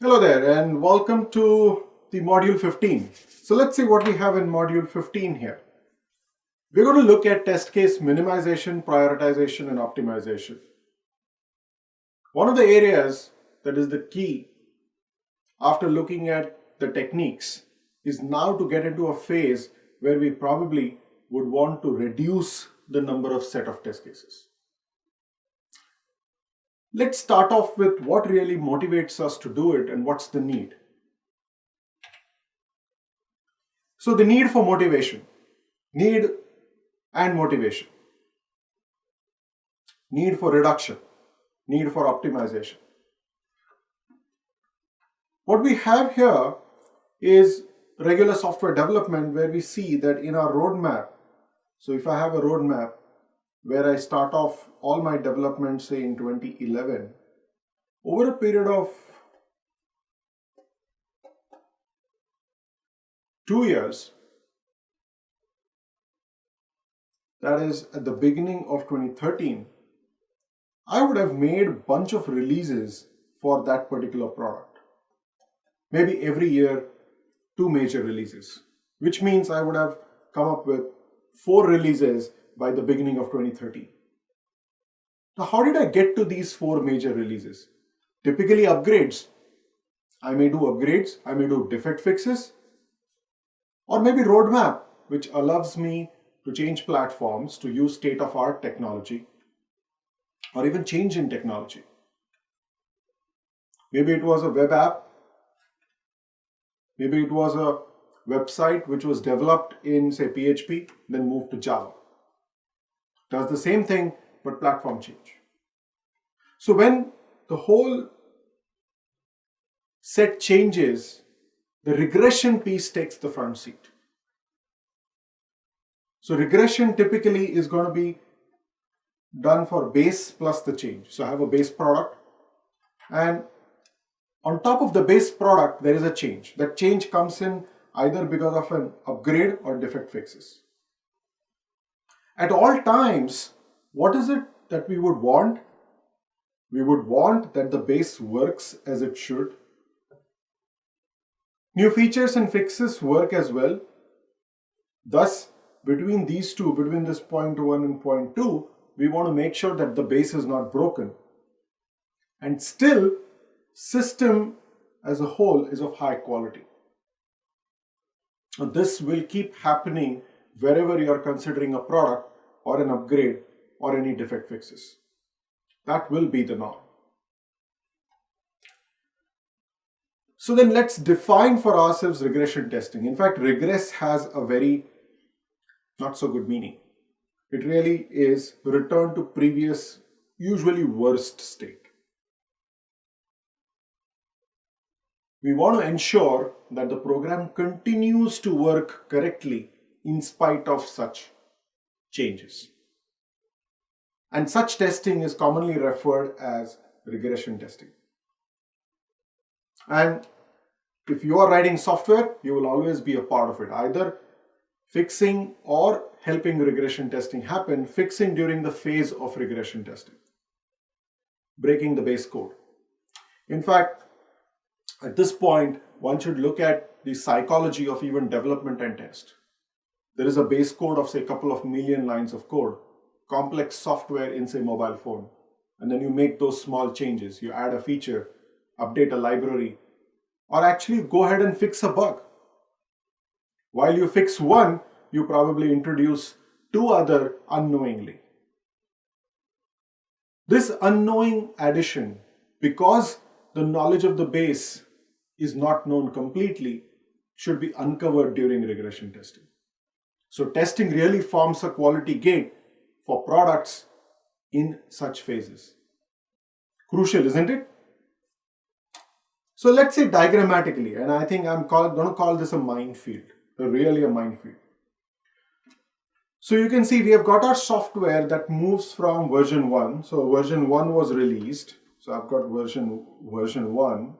Hello there and welcome to the module 15. So let's see what we have in module 15 here. We're going to look at test case minimization, prioritization and optimization. One of the areas that is the key after looking at the techniques is now to get into a phase where we probably would want to reduce the number of set of test cases. Let's start off with what really motivates us to do it and what's the need. So the need for motivation, need and motivation, need for reduction, need for optimization. What we have here is regular software development where we see that in our roadmap, so if I have a roadmap where I start off all my development say in 2011, over a period of 2 years, that is at the beginning of 2013, I would have made a bunch of releases for that particular product. Maybe every year, 2 major releases, which means I would have come up with 4 releases by the beginning of 2013. Now, how did I get to these 4 major releases? Typically upgrades. I may do upgrades, I may do defect fixes, or maybe roadmap, which allows me to change platforms to use state-of-art technology, or even change in technology. Maybe it was a web app, maybe it was a website which was developed in say PHP, then moved to Java. Does the same thing, but platform change. So when the whole set changes, the regression piece takes the front seat. So regression typically is going to be done for base plus the change. So I have a base product, and on top of the base product, there is a change. That change comes in either because of an upgrade or defect fixes. At all times, what is it that we would want? We would want that the base works as it should. New features and fixes work as well. Thus, between these two, between this point 1 and point 2, we want to make sure that the base is not broken. And still, system as a whole is of high quality. And this will keep happening wherever you are considering a product or an upgrade or any defect fixes. That will be the norm. So then let's define for ourselves regression testing. In fact, regress has a very not so good meaning. It really is return to previous, usually worst state. We want to ensure that the program continues to work correctly in spite of such changes. And such testing is commonly referred as regression testing. And if you are writing software, you will always be a part of it, either fixing or helping regression testing happen, fixing during the phase of regression testing, breaking the base code. In fact, at this point, one should look at the psychology of even development and test. There is a base code of say a couple of million lines of code, complex software in say mobile phone, and then you make those small changes. You add a feature, update a library, or actually go ahead and fix a bug. While you fix one, you probably introduce 2 other unknowingly. This unknowing addition, because the knowledge of the base is not known completely, should be uncovered during regression testing. So testing really forms a quality gate for products in such phases. Crucial, isn't it? So let's say diagrammatically, and I think I'm going to call this a minefield, really a minefield. So you can see we have got our software that moves from version 1. So version 1 was released. So I've got version 1.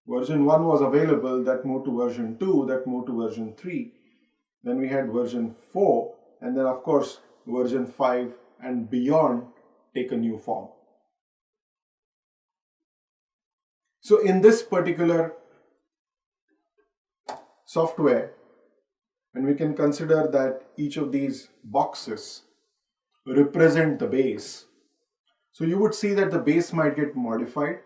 Version 1 was available, that moved to version 2, that moved to version 3. Then we had version 4, and then of course version 5 and beyond take a new form. So in this particular software, and we can consider that each of these boxes represent the base. So you would see that the base might get modified.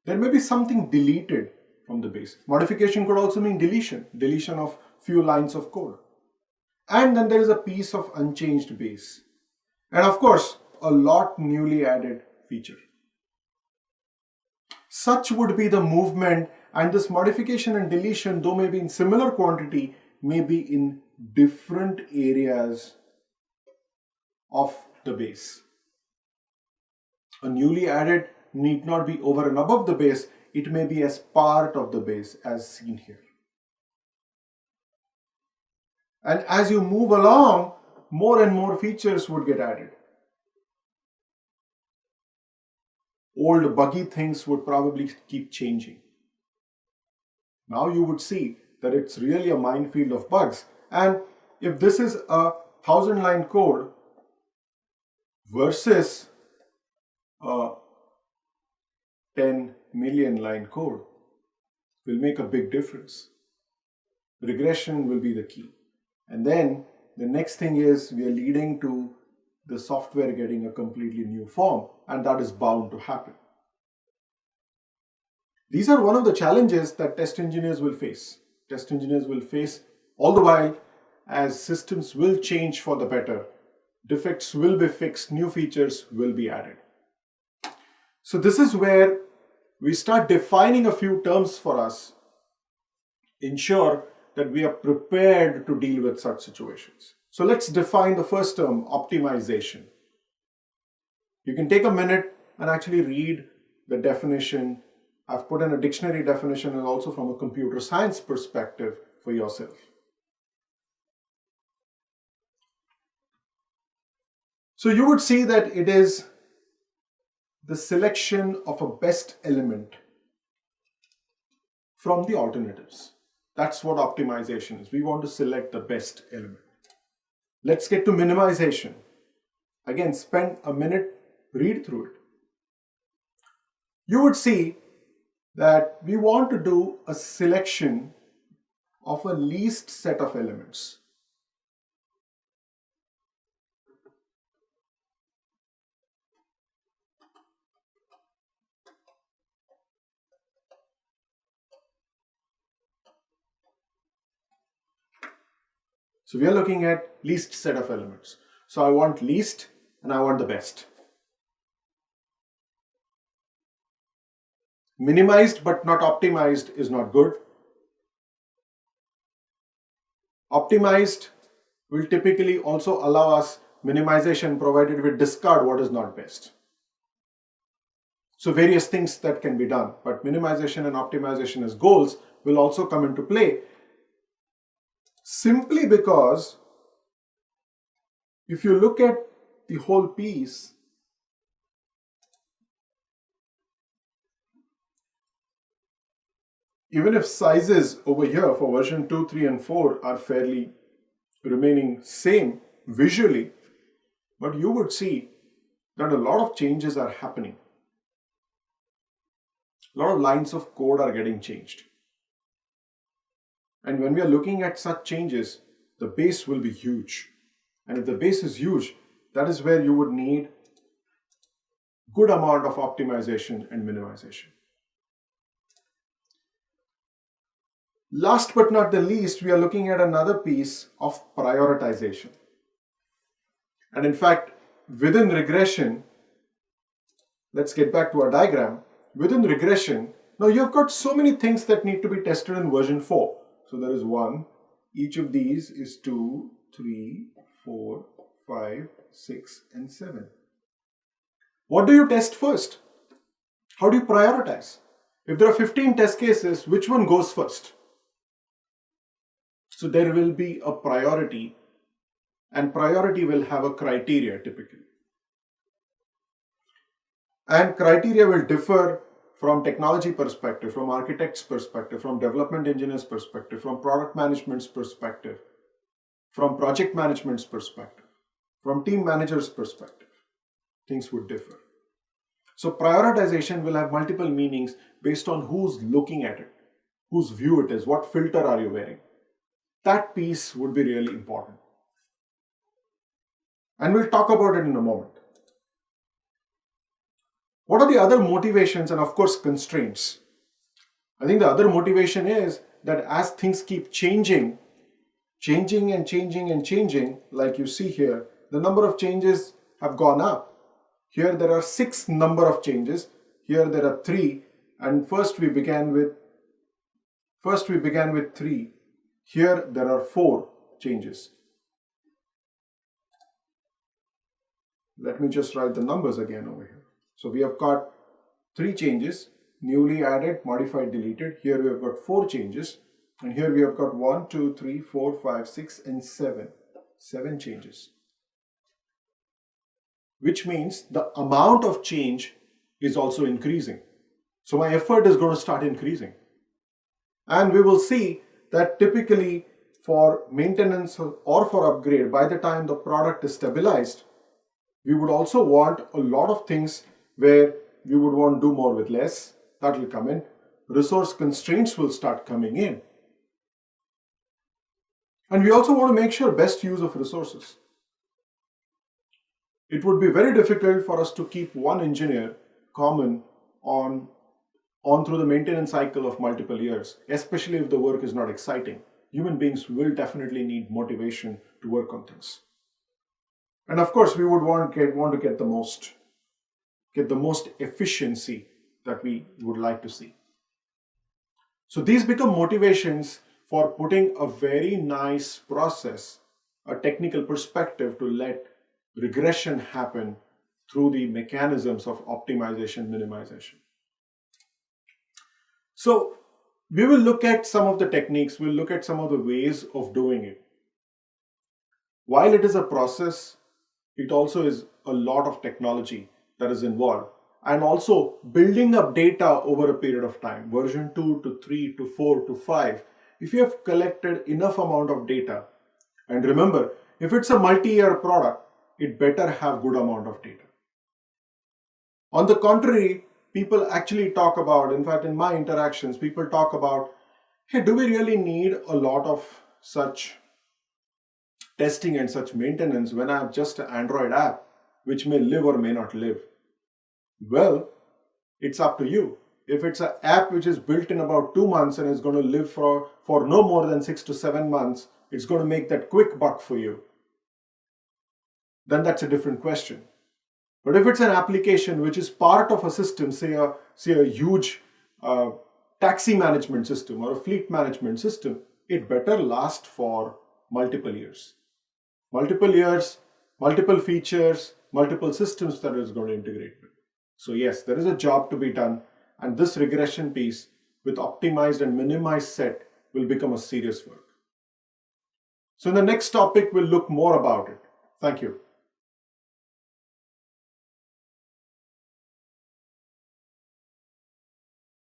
There may be something deleted from the base. Modification could also mean deletion of few lines of code. And then there is a piece of unchanged base. And of course, a lot newly added feature. Such would be the movement, and this modification and deletion, though may be in similar quantity, may be in different areas of the base. A newly added need not be over and above the base, it may be as part of the base as seen here. And as you move along, more and more features would get added. Old buggy things would probably keep changing. Now you would see that it's really a minefield of bugs. And if this is a 1,000-line code versus a 10 million line code, will make a big difference. Regression will be the key. And then the next thing is we are leading to the software getting a completely new form, and that is bound to happen. These are one of the challenges that test engineers will face. Test engineers will face all the while as systems will change for the better. Defects will be fixed, new features will be added. So this is where we start defining a few terms for us, ensure that we are prepared to deal with such situations. So let's define the first term, optimization. You can take a minute and actually read the definition. I've put in a dictionary definition and also from a computer science perspective for yourself. So you would see that it is the selection of a best element from the alternatives. That's what optimization is. We want to select the best element. Let's get to minimization. Again, spend a minute, read through it. You would see that we want to do a selection of a least set of elements. So we are looking at least set of elements. So I want least and I want the best. Minimized but not optimized is not good. Optimized will typically also allow us minimization provided we discard what is not best. So various things that can be done, but minimization and optimization as goals will also come into play, simply because if you look at the whole piece, even if sizes over here for version 2, 3 and 4 are fairly remaining same visually, but you would see that a lot of changes are happening. A lot of lines of code are getting changed. And when we are looking at such changes, the base will be huge. And if the base is huge, that is where you would need good amount of optimization and minimization. Last but not the least, we are looking at another piece of prioritization. And in fact, within regression, let's get back to our diagram. Within regression, now you've got so many things that need to be tested in version 4. So there is 1, each of these is 2, 3, 4, 5, 6 and 7. What do you test first? How do you prioritize? If there are 15 test cases, which one goes first? So there will be a priority, and priority will have a criteria typically. And criteria will differ from technology perspective, from architect's perspective, from development engineer's perspective, from product management's perspective, from project management's perspective, from team manager's perspective. Things would differ. So prioritization will have multiple meanings based on who's looking at it, whose view it is, what filter are you wearing. That piece would be really important. And we'll talk about it in a moment. What are the other motivations and of course constraints? I think the other motivation is that as things keep changing and changing, like you see here, the number of changes have gone up. Here there are 6 number of changes. Here there are 3, and first we began with 3. Here there are 4 changes. Let me just write the numbers again over here. So we have got 3 changes, newly added, modified, deleted. Here we have got 4 changes, and here we have got 1, 2, 3, 4, 5, 6, and 7. 7 changes. Which means the amount of change is also increasing. So my effort is going to start increasing. And we will see that typically for maintenance or for upgrade, by the time the product is stabilized, we would also want a lot of things where we would want to do more with less. That will come in. Resource constraints will start coming in. And we also want to make sure best use of resources. It would be very difficult for us to keep one engineer common on through the maintenance cycle of multiple years, especially if the work is not exciting. Human beings will definitely need motivation to work on things. And of course, we would want to get the most efficiency that we would like to see. So these become motivations for putting a very nice process, a technical perspective to let regression happen through the mechanisms of optimization, minimization. So we will look at some of the techniques, we'll look at some of the ways of doing it. While it is a process, it also is a lot of technology that is involved, and also building up data over a period of time, version 2 to 3 to 4 to 5. If you have collected enough amount of data, and remember, if it's a multi-year product, it better have good amount of data. On the contrary, people actually talk about, in fact, in my interactions, people talk about, hey, do we really need a lot of such testing and such maintenance when I have just an Android app, which may live or may not live? Well, it's up to you. If it's an app which is built in about 2 months and is going to live for no more than 6 to 7 months, it's going to make that quick buck for you, then that's a different question. But if it's an application which is part of a system, say a huge taxi management system or a fleet management system, it better last for multiple years. Multiple years, multiple features, multiple systems that it's going to integrate with. So yes, there is a job to be done, and this regression piece with optimized and minimized set will become a serious work. So in the next topic, we'll look more about it. Thank you.